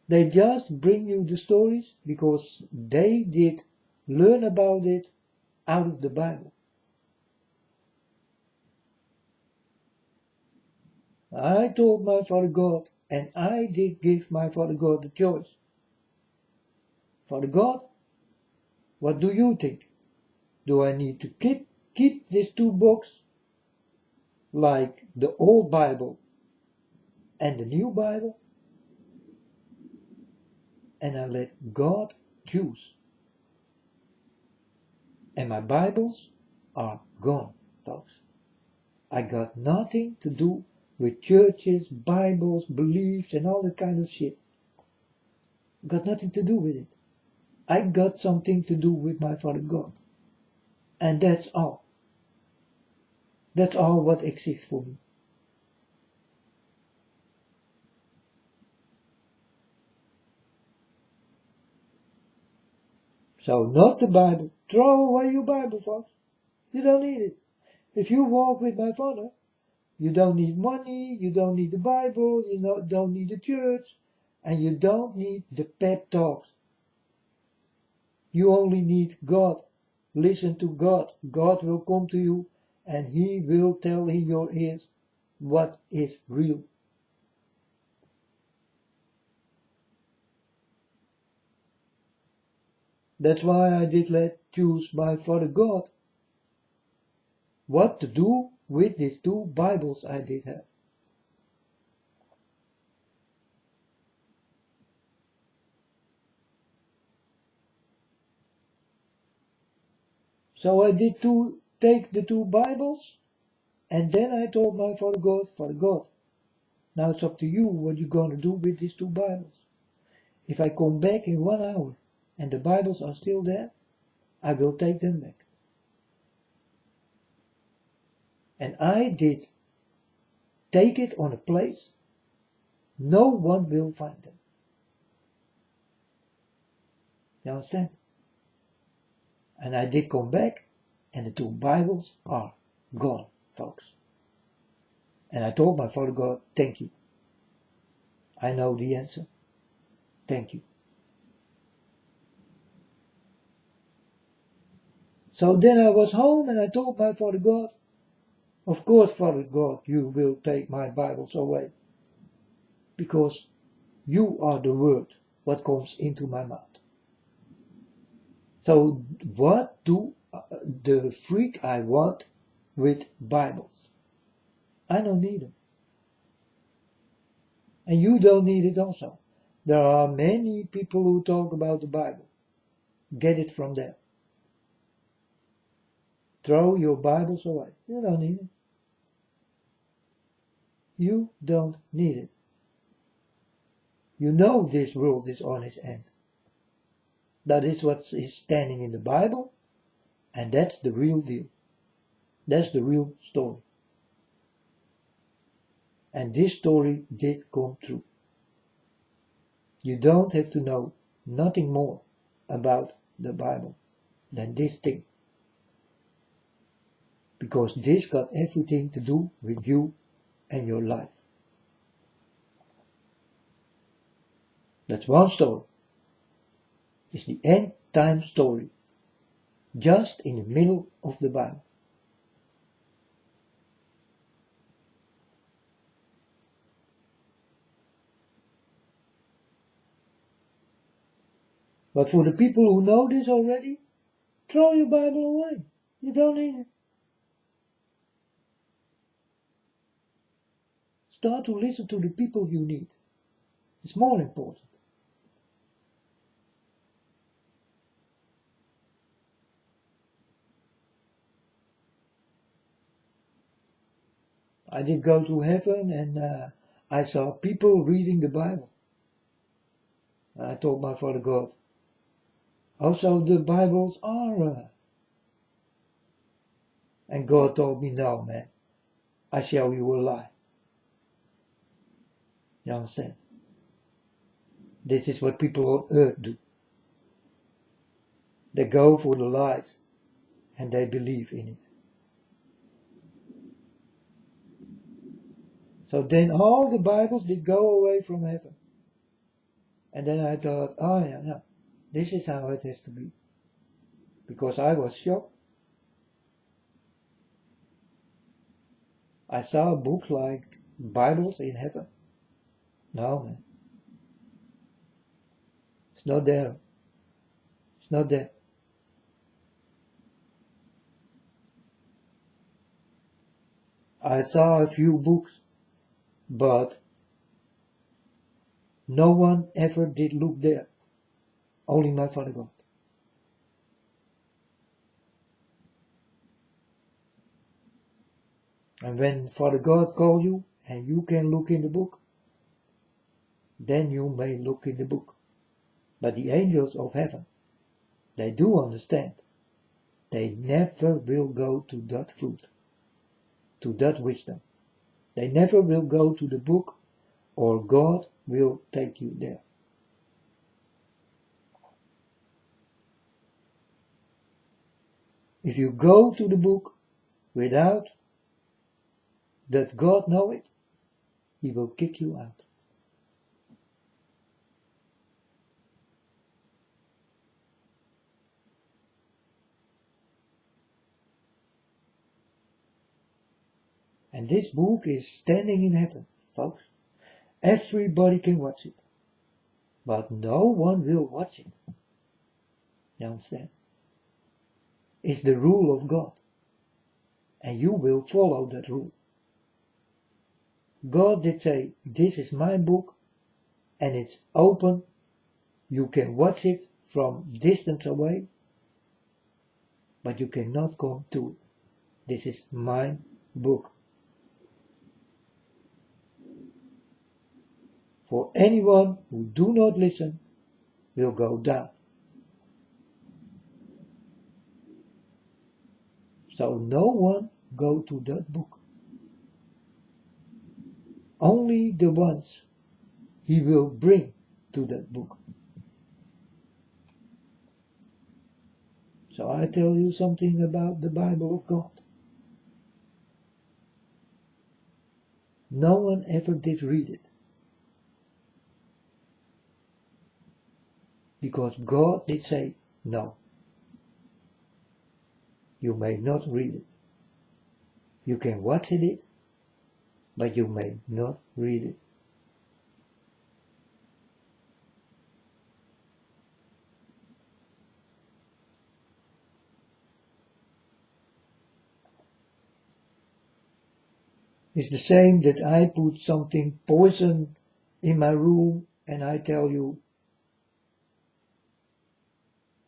They just bring you the stories because they did learn about it out of the Bible. I told my Father God, and I did give my Father God the choice. Father God, what do you think? Do I need to keep these two books, like the old Bible and the new Bible? And I let God choose. And my Bibles are gone, folks. I got nothing to do with churches, Bibles, beliefs, and all that kind of shit. Got nothing to do with it. I got something to do with my Father God. And that's all. That's all what exists for me. So not the Bible. Throw away your Bible, folks. You don't need it. If you walk with my Father, you don't need money, you don't need the Bible, you don't need the church, and you don't need the pep talks. You only need God. Listen to God. God will come to you and He will tell in your ears what is real. That's why I did choose my Father God what to do with these two Bibles I did have. So I did take the two Bibles, and then I told my Father God, now it's up to you what you're going to do with these two Bibles. If I come back in 1 hour and the Bibles are still there, I will take them back. And I did take it on a place no one will find them. You understand? And I did come back, and the two Bibles are gone, folks. And I told my Father God, thank you. I know the answer. Thank you. So then I was home and I told my Father God, of course, Father God, you will take my Bibles away. Because you are the word, what comes into my mouth. So what do the freak I want with Bibles? I don't need them. And you don't need it also. There are many people who talk about the Bible. Get it from there. Throw your Bibles away. You don't need it. You don't need it. You know this world is on its end. That is what is standing in the Bible, and that's the real deal. That's the real story. And this story did come true. You don't have to know nothing more about the Bible than this thing. Because this got everything to do with you and your life. That's one story. It's the end time story. Just in the middle of the Bible. But for the people who know this already, throw your Bible away. You don't need it. Start to listen to the people you need. It's more important. I did go to heaven and I saw people reading the Bible. I told my Father God, also the Bibles are. And God told me, no man, I show you a lie. You understand? This is what people on earth do. They go for the lies and they believe in it. So then all the Bibles did go away from heaven. And then I thought, oh yeah, no, this is how it has to be. Because I was shocked. I saw books like Bibles in heaven. No, man. It's not there. It's not there. I saw a few books, but no one ever did look there. Only my Father God. And when Father God calls you and you can look in the book, then you may look in the book. But the angels of heaven, they do understand. They never will go to that fruit, to that wisdom. They never will go to the book, or God will take you there. If you go to the book without that God know it, He will kick you out. And this book is standing in heaven, folks. Everybody can watch it. But no one will watch it. You understand? It's the rule of God. And you will follow that rule. God did say, this is my book, and it's open. You can watch it from distance away, but you cannot come to it. This is my book. For anyone who do not listen will go down. So no one go to that book. Only the ones He will bring to that book. So I tell you something about the Bible of God. No one ever did read it. Because God did say, no. You may not read it. You can watch it, but you may not read it. It's the same that I put something poison in my room and I tell you,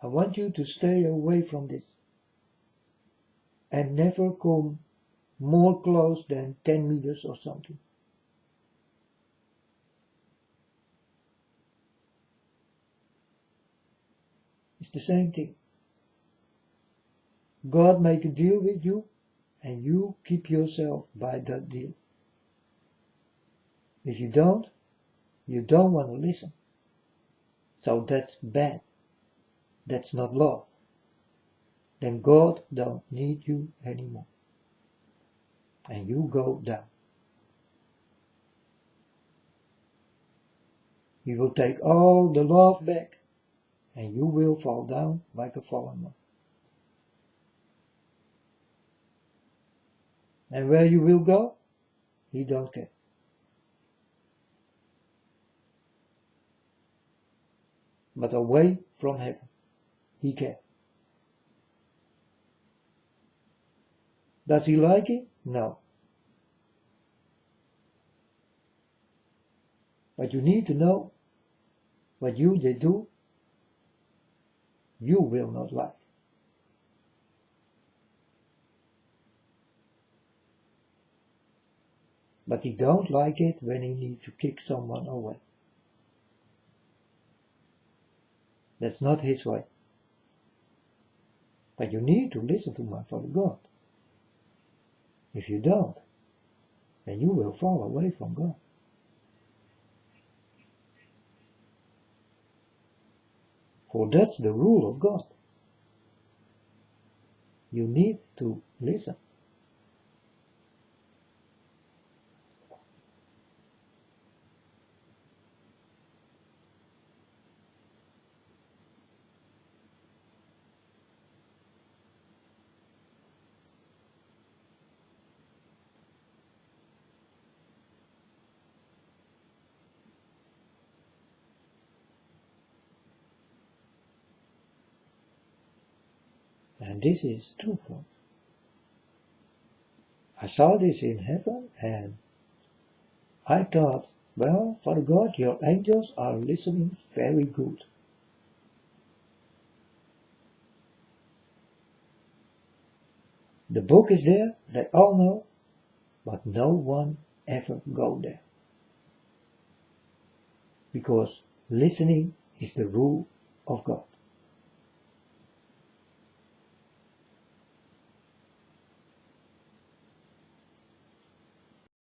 I want you to stay away from this and never come more close than 10 meters or something. It's the same thing. God make a deal with you and you keep yourself by that deal. If you don't want to listen. So that's bad. That's not love. Then God don't need you anymore. And you go down. He will take all the love back and you will fall down like a fallen one. And where you will go, He don't care. But away from heaven, He can. Does He like it? No. But you need to know what you did do, you will not like. But He don't like it when He needs to kick someone away. That's not His way. But you need to listen to my Father God. If you don't, then you will fall away from God. For that's the rule of God. You need to listen. And this is true, folks. I saw this in heaven and I thought, well, Father God, your angels are listening very good. The book is there, they all know, but no one ever go there. Because listening is the rule of God.